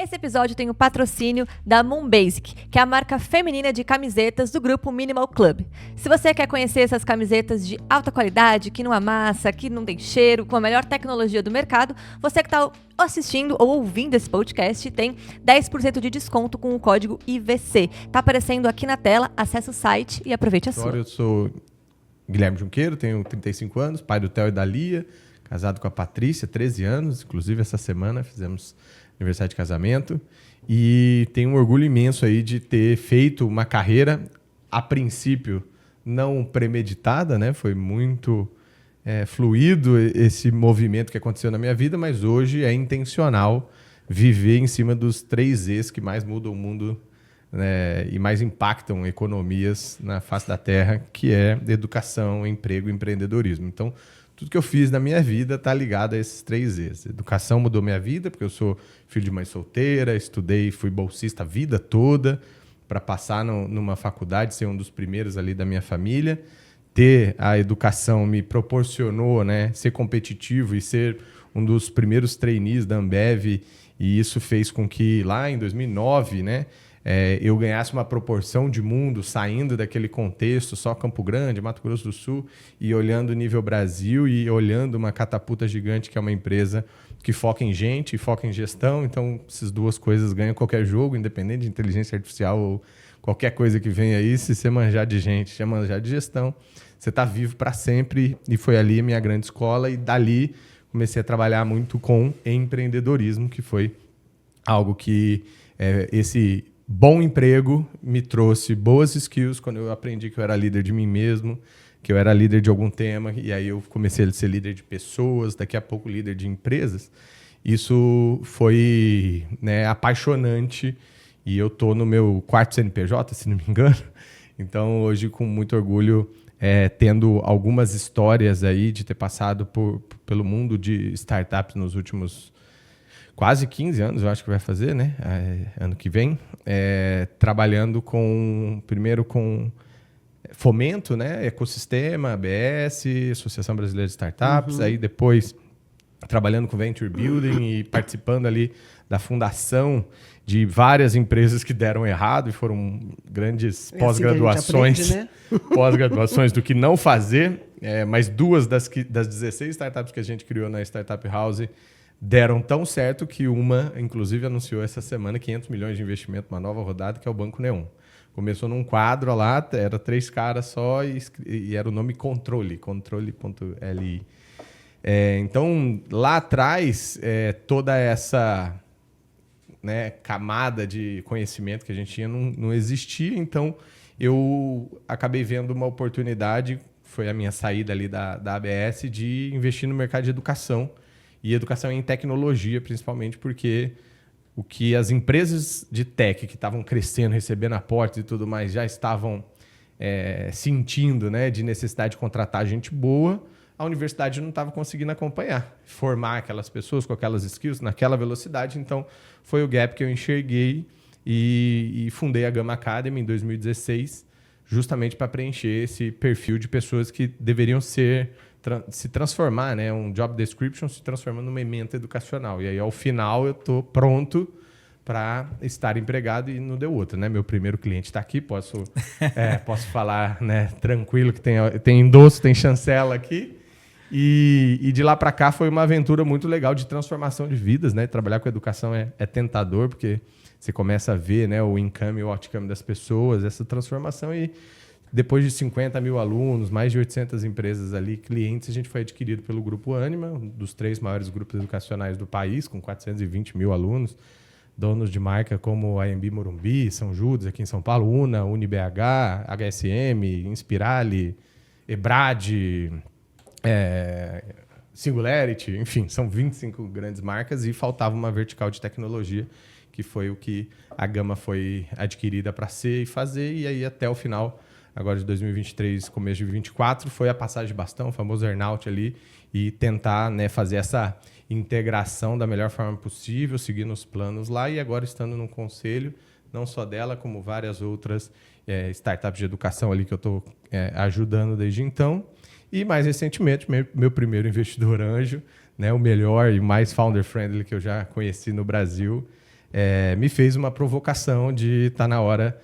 Esse episódio tem o patrocínio da Moon Basic, que é a marca feminina de camisetas do grupo Minimal Club. Se você quer conhecer essas camisetas de alta qualidade, que não amassa, que não tem cheiro, com a melhor tecnologia do mercado, você que está assistindo ou ouvindo esse podcast tem 10% de desconto com o código IVC. Tá aparecendo aqui na tela, acesse o site e aproveite a sua. Eu sou Guilherme Junqueiro, tenho 35 anos, pai do Theo e da Lia, casado com a Patrícia, 13 anos, inclusive essa semana fizemos aniversário de casamento, e tenho um orgulho imenso aí de ter feito uma carreira, a princípio, não premeditada, né? Foi muito fluido esse movimento que aconteceu na minha vida, mas hoje é intencional viver em cima dos 3 E's que mais mudam o mundo, né, e mais impactam economias na face da Terra, que é educação, emprego e empreendedorismo. Então, tudo que eu fiz na minha vida está ligado a esses 3 E's. Educação mudou minha vida, porque eu sou filho de mãe solteira, estudei, fui bolsista a vida toda para passar numa faculdade, ser um dos primeiros ali da minha família. Ter a educação me proporcionou, né, ser competitivo e ser um dos primeiros trainees da Ambev, e isso fez com que lá em 2009, né, eu ganhasse uma proporção de mundo, saindo daquele contexto só Campo Grande, Mato Grosso do Sul, e olhando o nível Brasil e olhando uma catapulta gigante, que é uma empresa que foca em gente e foca em gestão. Então, essas duas coisas ganham qualquer jogo, independente de inteligência artificial ou qualquer coisa que venha aí. Se você manjar de gente, se você manjar de gestão, você está vivo para sempre. E foi ali a minha grande escola, e dali comecei a trabalhar muito com empreendedorismo, que foi algo que esse bom emprego me trouxe boas skills quando eu aprendi que eu era líder de mim mesmo, que eu era líder de algum tema, e aí eu comecei a ser líder de pessoas, daqui a pouco líder de empresas. Isso foi, né, apaixonante, e eu estou no meu 4º CNPJ, se não me engano. Então, hoje, com muito orgulho, tendo algumas histórias aí de ter passado pelo mundo de startups nos últimos quase 15 anos, eu acho que vai fazer, né? Ano que vem. Trabalhando primeiro com fomento, né? Ecossistema, ABS, Associação Brasileira de Startups. Aí depois trabalhando com Venture Building e participando ali da fundação de várias empresas que deram errado e foram grandes pós-graduações, assim aprende, né? Pós-graduações do que não fazer. Mas 2 das 16 startups que a gente criou na Startup House deram tão certo que uma, inclusive, anunciou essa semana 500 milhões de investimento, uma nova rodada, que é o Banco Neon. Começou num quadro lá, era 3 caras só, e era o nome controle.li. Então, lá atrás, toda essa, né, camada de conhecimento que a gente tinha não existia. Então, eu acabei vendo uma oportunidade, foi a minha saída ali da ABS, de investir no mercado de educação. E educação em tecnologia, principalmente, porque o que as empresas de tech que estavam crescendo, recebendo aportes e tudo mais, já estavam sentindo, né, de necessidade de contratar gente boa, a universidade não estava conseguindo acompanhar, formar aquelas pessoas com aquelas skills, naquela velocidade. Então, foi o gap que eu enxerguei e fundei a Gama Academy em 2016, justamente para preencher esse perfil de pessoas que deveriam se transformar, né? Um job description se transformando numa ementa educacional. E aí, ao final, eu estou pronto para estar empregado, e não deu outra, né? Meu primeiro cliente está aqui, posso falar, né, tranquilo, que tem endosso, tem chancela aqui. E de lá para cá foi uma aventura muito legal de transformação de vidas, né? Trabalhar com educação é tentador, porque você começa a ver, né, o income e o outcome das pessoas, essa transformação. E depois de 50 mil alunos, mais de 800 empresas ali, clientes, a gente foi adquirido pelo Grupo Ânima, um dos 3 maiores grupos educacionais do país, com 420 mil alunos, donos de marca como a AMB Morumbi, São Judas, aqui em São Paulo, Una, UniBH, HSM, Inspirali, Ebrad, Singularity, enfim, são 25 grandes marcas, e faltava uma vertical de tecnologia, que foi o que a Gama foi adquirida para ser e fazer, e aí até o final, agora de 2023, começo de 2024, foi a passagem de bastão, o famoso earnout ali, e tentar, né, fazer essa integração da melhor forma possível, seguindo os planos lá, e agora estando no conselho, não só dela, como várias outras startups de educação ali que eu estou ajudando desde então. E mais recentemente, meu primeiro investidor anjo, né, o melhor e mais founder-friendly que eu já conheci no Brasil, me fez uma provocação de estar na hora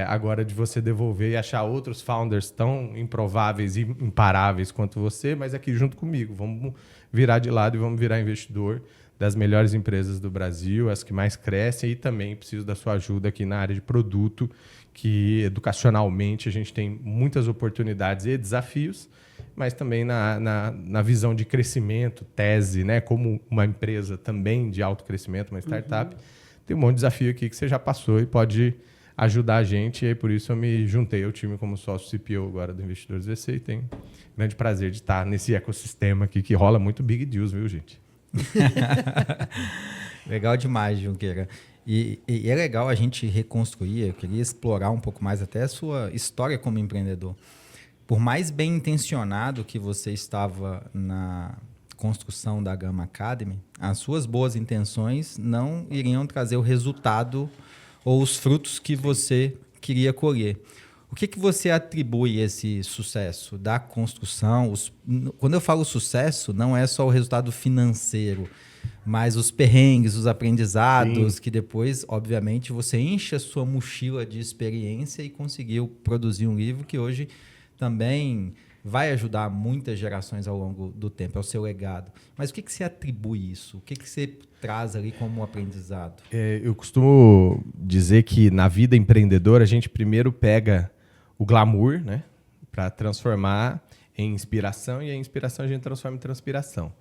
agora de você devolver e achar outros founders tão improváveis e imparáveis quanto você, mas aqui junto comigo. Vamos virar de lado e vamos virar investidor das melhores empresas do Brasil, as que mais crescem, e também preciso da sua ajuda aqui na área de produto, que educacionalmente a gente tem muitas oportunidades e desafios, mas também na visão de crescimento, tese, né, como uma empresa também de alto crescimento, uma startup, tem um monte de desafio aqui que você já passou e pode ajudar a gente, e aí por isso eu me juntei ao time como sócio CPO agora do Investidores VC, e tenho grande prazer de estar nesse ecossistema aqui que rola muito big deals, viu, gente? Legal demais, Junqueira. E é legal a gente reconstruir, eu queria explorar um pouco mais até a sua história como empreendedor. Por mais bem intencionado que você estava na construção da Gama Academy, as suas boas intenções não iriam trazer o resultado ou os frutos que você queria colher. O que você atribui esse sucesso da construção? Quando eu falo sucesso, não é só o resultado financeiro, mas os perrengues, os aprendizados, que depois, obviamente, você enche a sua mochila de experiência e conseguiu produzir um livro que hoje também vai ajudar muitas gerações ao longo do tempo, é o seu legado. Mas o que você atribui isso? O que você traz ali como aprendizado? Eu costumo dizer que na vida empreendedora a gente primeiro pega o glamour, né, para transformar em inspiração, e a inspiração a gente transforma em transpiração.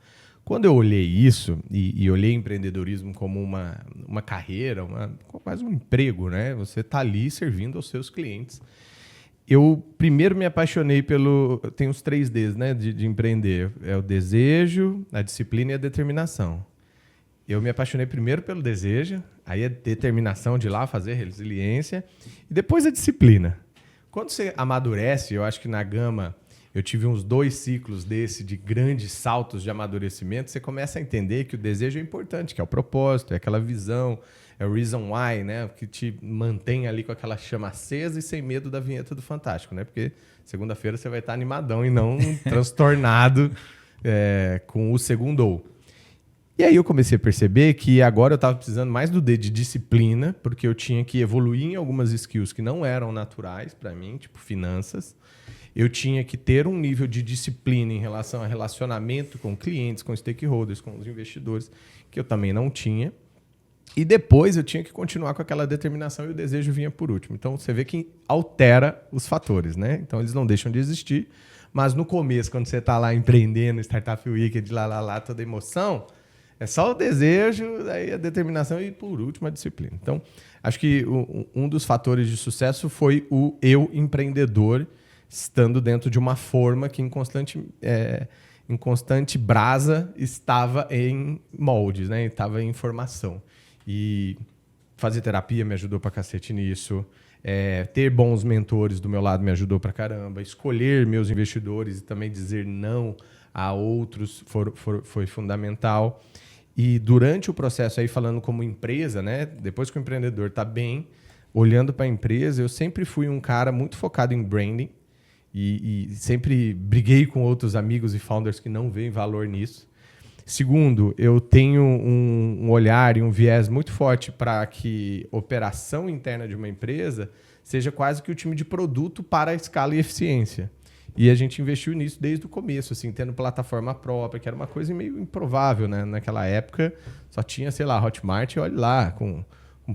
Quando eu olhei isso e olhei empreendedorismo como uma carreira, quase um emprego, né? Você está ali servindo aos seus clientes. Eu primeiro me apaixonei tem os 3 Ds, né, de empreender. É o desejo, a disciplina e a determinação. Eu me apaixonei primeiro pelo desejo, aí a determinação de ir lá fazer resiliência, e depois a disciplina. Quando você amadurece, eu acho que na Gama eu tive uns 2 ciclos de grandes saltos de amadurecimento, você começa a entender que o desejo é importante, que é o propósito, é aquela visão, é o reason why, né? Que te mantém ali com aquela chama acesa e sem medo da vinheta do Fantástico, né? Porque segunda-feira você vai estar animadão e não transtornado com o segundo. E aí eu comecei a perceber que agora eu estava precisando mais do D de disciplina, porque eu tinha que evoluir em algumas skills que não eram naturais para mim, tipo finanças. Eu tinha que ter um nível de disciplina em relação a relacionamento com clientes, com stakeholders, com os investidores, que eu também não tinha. E depois eu tinha que continuar com aquela determinação e o desejo vinha por último. Então você vê que altera os fatores, né? Então eles não deixam de existir, mas no começo, quando você está lá empreendendo, Startup Weekend, lá, toda emoção, é só o desejo, aí a determinação e, por último, a disciplina. Então, acho que um dos fatores de sucesso foi o eu empreendedor, estando dentro de uma forma que em constante brasa estava em moldes, né? Estava em formação. E fazer terapia me ajudou pra cacete nisso. Ter bons mentores do meu lado me ajudou pra caramba. Escolher meus investidores e também dizer não a outros foi fundamental. E durante o processo, aí falando como empresa, né? Depois que o empreendedor está bem, olhando para a empresa, eu sempre fui um cara muito focado em branding. E sempre briguei com outros amigos e founders que não veem valor nisso. Segundo, eu tenho um olhar e um viés muito forte para que a operação interna de uma empresa seja quase que o time de produto para a escala e eficiência. E a gente investiu nisso desde o começo, assim, tendo plataforma própria, que era uma coisa meio improvável, né? Naquela época só tinha, sei lá, Hotmart, olha lá, com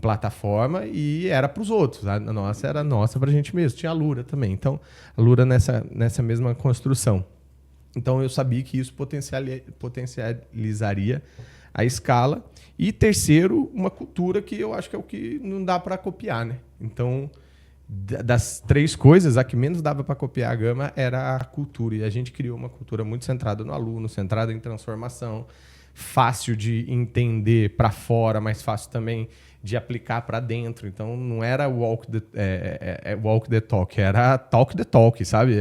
plataforma, e era para os outros. A nossa era nossa para a gente mesmo. Tinha a Lura também. Então, a Lura nessa mesma construção. Então, eu sabia que isso potencializaria a escala. E terceiro, uma cultura que eu acho que é o que não dá para copiar, né? Então, das 3 coisas, a que menos dava para copiar a Gama era a cultura. E a gente criou uma cultura muito centrada no aluno, centrada em transformação, fácil de entender para fora, mas fácil também de aplicar para dentro. Então, não era walk the talk, era talk the talk, sabe?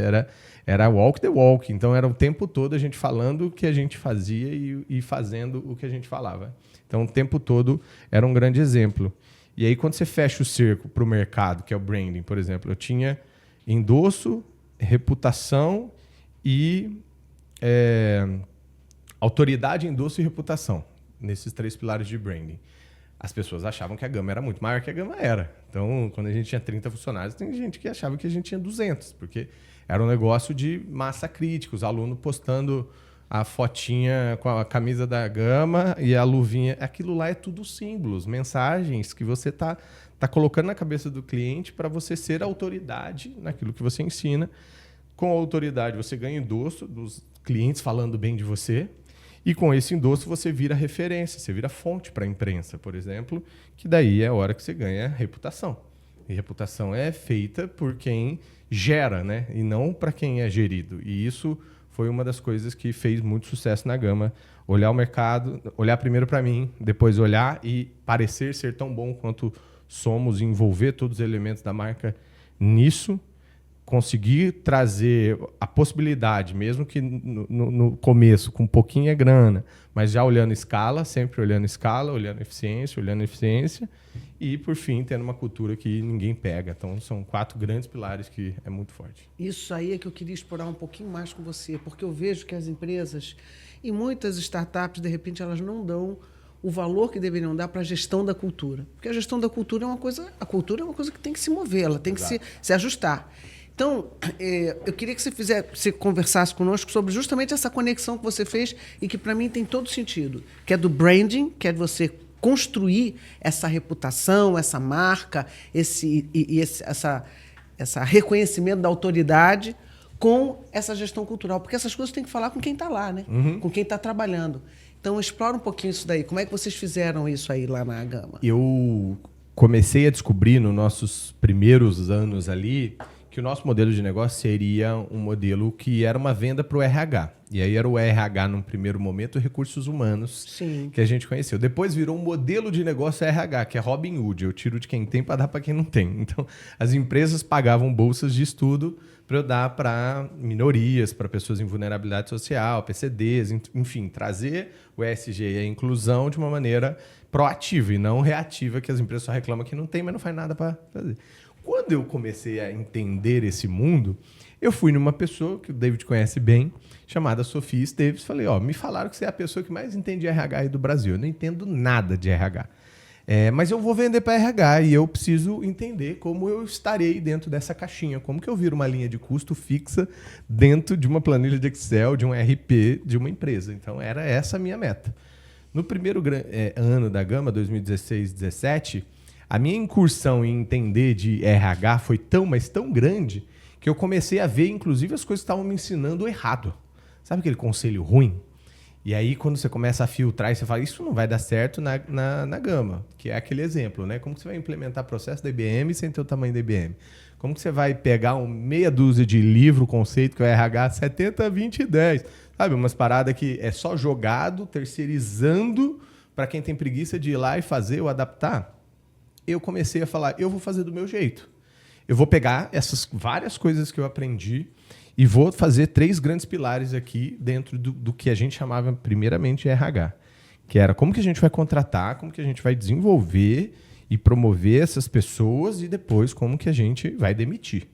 Era walk the walk. Então, era o tempo todo a gente falando o que a gente fazia e fazendo o que a gente falava. Então, o tempo todo era um grande exemplo. E aí, quando você fecha o cerco para o mercado, que é o branding, por exemplo, eu tinha endosso, reputação e autoridade, endosso e reputação, nesses 3 pilares de branding. as pessoas achavam que a Gama era muito maior que a Gama era. Então, quando a gente tinha 30 funcionários, tem gente que achava que a gente tinha 200, porque era um negócio de massa crítica, os alunos postando a fotinha com a camisa da Gama e a luvinha. Aquilo lá é tudo símbolos, mensagens que você tá colocando na cabeça do cliente para você ser autoridade naquilo que você ensina. Com a autoridade, você ganha endosso dos clientes falando bem de você. E com esse endosso você vira referência, você vira fonte para a imprensa, por exemplo, que daí é a hora que você ganha reputação. E reputação é feita por quem gera, né? E não para quem é gerido. E isso foi uma das coisas que fez muito sucesso na Gama. Olhar o mercado, olhar primeiro para mim, depois olhar e parecer ser tão bom quanto somos, envolver todos os elementos da marca nisso, conseguir trazer a possibilidade, mesmo que no começo, com pouquinha grana, mas já olhando escala, sempre olhando escala, olhando eficiência, e, por fim, tendo uma cultura que ninguém pega. Então, são 4 grandes pilares que é muito forte. Isso aí é que eu queria explorar um pouquinho mais com você, porque eu vejo que as empresas e muitas startups, de repente, elas não dão o valor que deveriam dar para a gestão da cultura. Porque a gestão da cultura é uma coisa, a cultura é uma coisa que tem que se mover, ela tem que se ajustar. Então, eu queria que você conversasse conosco sobre justamente essa conexão que você fez e que, para mim, tem todo sentido, que é do branding, que é de você construir essa reputação, essa marca, esse reconhecimento da autoridade com essa gestão cultural. Porque essas coisas tem que falar com quem está lá, né? Com quem está trabalhando. Então, explora um pouquinho isso daí. Como é que vocês fizeram isso aí lá na Gama? Eu comecei a descobrir nos nossos primeiros anos ali que o nosso modelo de negócio seria um modelo que era uma venda para o RH. E aí era o RH, num primeiro momento, recursos humanos. Sim. Que a gente conheceu. Depois virou um modelo de negócio RH, que é Robin Hood. Eu tiro de quem tem para dar para quem não tem. Então, as empresas pagavam bolsas de estudo para eu dar para minorias, para pessoas em vulnerabilidade social, PCDs, enfim, trazer o ESG e a inclusão de uma maneira proativa e não reativa, que as empresas só reclamam que não tem, mas não faz nada para fazer. Quando eu comecei a entender esse mundo, eu fui numa pessoa que o David conhece bem, chamada Sofia Esteves. Falei, me falaram que você é a pessoa que mais entende RH aí do Brasil. Eu não entendo nada de RH. Mas eu vou vender para RH e eu preciso entender como eu estarei dentro dessa caixinha. Como que eu viro uma linha de custo fixa dentro de uma planilha de Excel, de um RP, de uma empresa. Então, era essa a minha meta. No primeiro ano da Gama, 2016-17, a minha incursão em entender de RH foi mas tão grande, que eu comecei a ver, inclusive, as coisas que estavam me ensinando errado. Sabe aquele conselho ruim? E aí, quando você começa a filtrar, e você fala, isso não vai dar certo na Gama, que é aquele exemplo, né? Como que você vai implementar processo da IBM sem ter o tamanho da IBM? Como que você vai pegar meia dúzia de livro, conceito, que é o RH 70, 20 e 10? Sabe, umas paradas que é só jogado, terceirizando, para quem tem preguiça de ir lá e fazer ou adaptar. Eu comecei a falar, eu vou fazer do meu jeito. Eu vou pegar essas várias coisas que eu aprendi e vou fazer 3 grandes pilares aqui dentro do que a gente chamava primeiramente RH, que era como que a gente vai contratar, como que a gente vai desenvolver e promover essas pessoas e depois como que a gente vai demitir.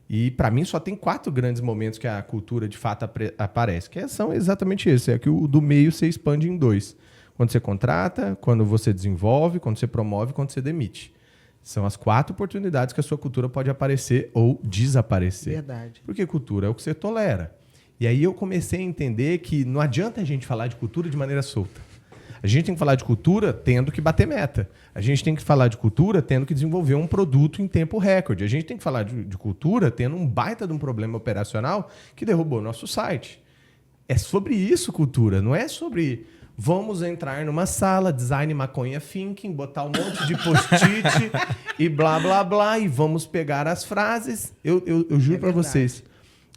E, para mim, só tem 4 grandes momentos que a cultura, de fato, aparece, que são exatamente esses. É que o do meio você expande em 2. Quando você contrata, quando você desenvolve, quando você promove, quando você demite. São as 4 oportunidades que a sua cultura pode aparecer ou desaparecer. Verdade. Porque cultura é o que você tolera. E aí eu comecei a entender que não adianta a gente falar de cultura de maneira solta. A gente tem que falar de cultura tendo que bater meta. A gente tem que falar de cultura tendo que desenvolver um produto em tempo recorde. A gente tem que falar de cultura tendo um baita de um problema operacional que derrubou o nosso site. É sobre isso cultura, não é sobre vamos entrar numa sala, design maconha thinking, botar um monte de post-it e blá, blá, blá, e vamos pegar as frases. Eu juro para vocês,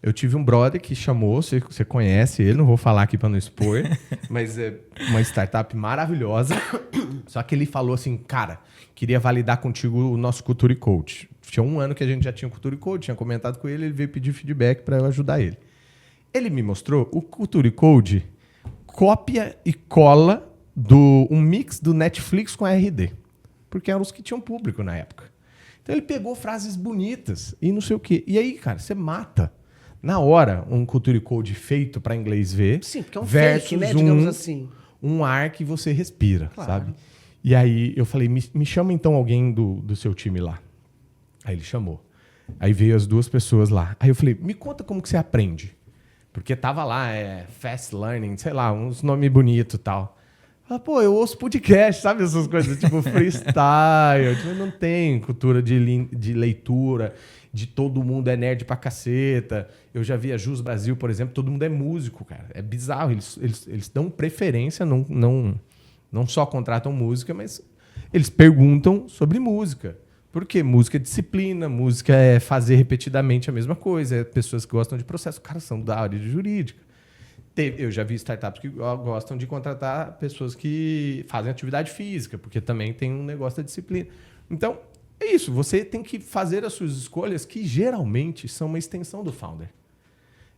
eu tive um brother que chamou, você conhece ele, não vou falar aqui para não expor, mas é uma startup maravilhosa. Só que ele falou assim, cara, queria validar contigo o nosso Culture Code. Tinha 1 ano que a gente já tinha o Culture Code, tinha comentado com ele, ele veio pedir feedback para eu ajudar ele. Ele me mostrou o Culture Code, cópia e cola um mix do Netflix com a RD. Porque eram os que tinham público na época. Então ele pegou frases bonitas e não sei o quê. E aí, cara, você mata na hora um Culture Code feito para inglês ver. Sim, porque é um versus fake, né? Digamos assim. Um ar que você respira, Claro. sabe? E aí eu falei, me chama então alguém do seu time lá. Aí ele chamou. Aí veio as 2 pessoas lá. Aí eu falei, me conta como que você aprende. Porque tava lá, fast learning, sei lá, uns nomes bonitos e tal. Fala, pô, eu ouço podcast, sabe essas coisas, tipo freestyle. Tipo, não tem cultura de leitura, de todo mundo é nerd pra caceta. Eu já vi a Jus Brasil, por exemplo, todo mundo é músico, cara. É bizarro, eles dão preferência, não só contratam música, mas eles perguntam sobre música. Porque música é disciplina, música é fazer repetidamente a mesma coisa. É pessoas que gostam de processo, cara, são da área de jurídica. Eu já vi startups que gostam de contratar pessoas que fazem atividade física, porque também tem um negócio da disciplina. Então, é isso. Você tem que fazer as suas escolhas, que geralmente são uma extensão do founder.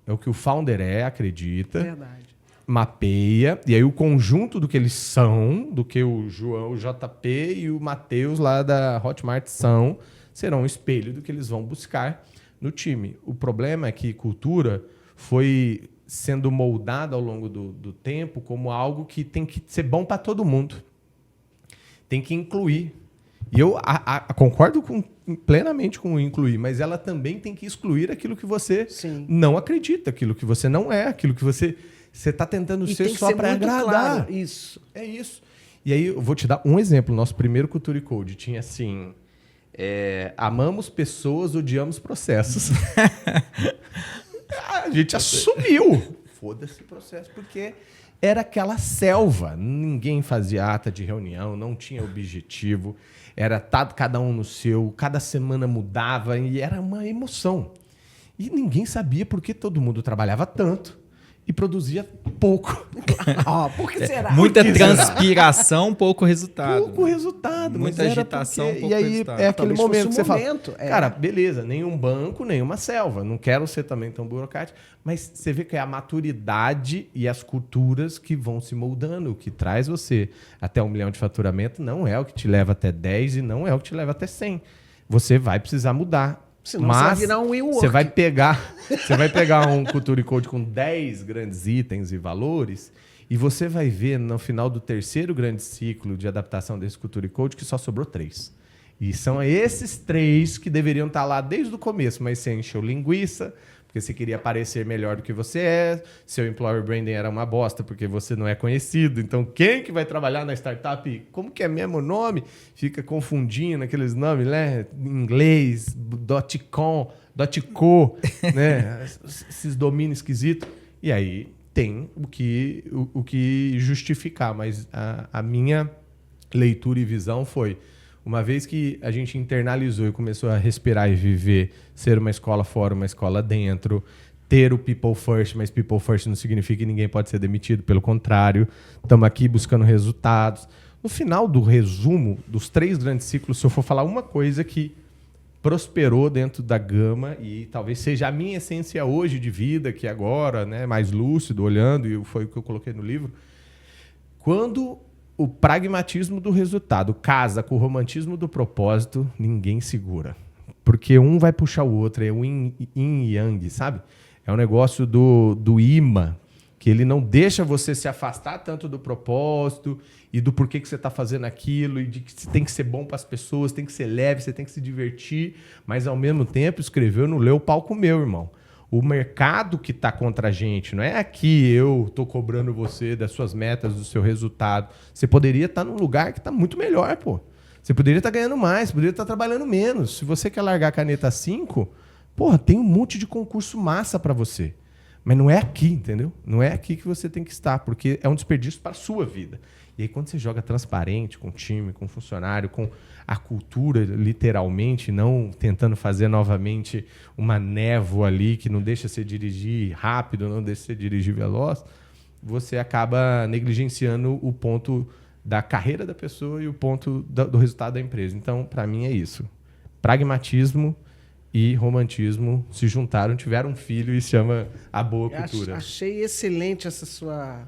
É o que o founder acredita. Verdade. Mapeia, e aí o conjunto do que eles são, do que o João, o JP e o Matheus lá da Hotmart são, serão um espelho do que eles vão buscar no time. O problema é que cultura foi sendo moldada ao longo do tempo como algo que tem que ser bom para todo mundo. Tem que incluir. E eu concordo plenamente com o incluir, mas ela também tem que excluir aquilo que você não acredita, aquilo que você não é, aquilo que você está tentando ser só para agradar. Claro, isso. É isso. E aí eu vou te dar um exemplo. Nosso primeiro Cultura e Code tinha assim... amamos pessoas, odiamos processos. A gente assumiu. Foda-se o processo, porque era aquela selva. Ninguém fazia ata de reunião, não tinha objetivo. Era cada um no seu, cada semana mudava e era uma emoção. E ninguém sabia por que todo mundo trabalhava tanto e produzia pouco. Por que será? Muita transpiração, pouco resultado. Pouco resultado. Muita agitação, pouco E aí resultado. é aquele momento que você fala, É. cara, beleza, nenhum banco, nenhuma selva. Não quero ser também tão burocrático. Mas você vê que é a maturidade e as culturas que vão se moldando. O que traz você até 1 milhão de faturamento não é o que te leva até 10 e não é o que te leva até 100. Você vai precisar mudar. Senão Mas você vai virar um WeWork. você vai pegar um Cultura e Code com 10 grandes itens e valores e você vai ver no final do 3º grande ciclo de adaptação desse Cultura e Code que só sobrou 3. E são esses 3 que deveriam estar lá desde o começo, mas você encheu linguiça, porque você queria parecer melhor do que você é, seu employer branding era uma bosta porque você não é conhecido, então quem que vai trabalhar na startup, como que é mesmo o nome? Fica confundindo aqueles nomes, né? Em inglês, .com, .co, né? Esses domínios esquisitos. E aí tem o que justificar, mas a minha leitura e visão foi... Uma vez que a gente internalizou e começou a respirar e viver, ser uma escola fora, uma escola dentro, ter o people first, mas people first não significa que ninguém pode ser demitido, pelo contrário, estamos aqui buscando resultados. No final do resumo dos 3 grandes ciclos, se eu for falar uma coisa que prosperou dentro da Gama e talvez seja a minha essência hoje de vida, que agora, né, mais lúcido, olhando, e foi o que eu coloquei no livro, quando... O pragmatismo do resultado casa com o romantismo do propósito, ninguém segura. Porque um vai puxar o outro, é o yin e yang, sabe? É um negócio do imã, que ele não deixa você se afastar tanto do propósito e do porquê que você está fazendo aquilo, e de que você tem que ser bom para as pessoas, tem que ser leve, você tem que se divertir, mas ao mesmo tempo escreveu, não leu o palco meu, irmão. O mercado que está contra a gente, não é aqui eu estou cobrando você das suas metas, do seu resultado. Você poderia estar num lugar que está muito melhor, pô. Você poderia estar ganhando mais, poderia estar trabalhando menos. Se você quer largar a caneta 5, porra, tem um monte de concurso massa para você. Mas não é aqui, entendeu? Não é aqui que você tem que estar, porque é um desperdício para a sua vida. E aí quando você joga transparente com o time, com o funcionário, com a cultura, literalmente, não tentando fazer novamente uma névoa ali que não deixa você dirigir rápido, não deixa você dirigir veloz, você acaba negligenciando o ponto da carreira da pessoa e o ponto do resultado da empresa. Então, para mim, é isso. Pragmatismo e romantismo se juntaram, tiveram um filho e se chama a boa cultura. Achei excelente essa sua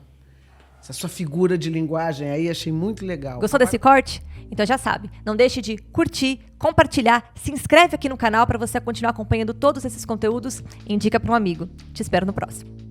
figura de linguagem aí, achei muito legal. Gostou desse corte? Então já sabe, não deixe de curtir, compartilhar, se inscreve aqui no canal para você continuar acompanhando todos esses conteúdos e indica para um amigo. Te espero no próximo.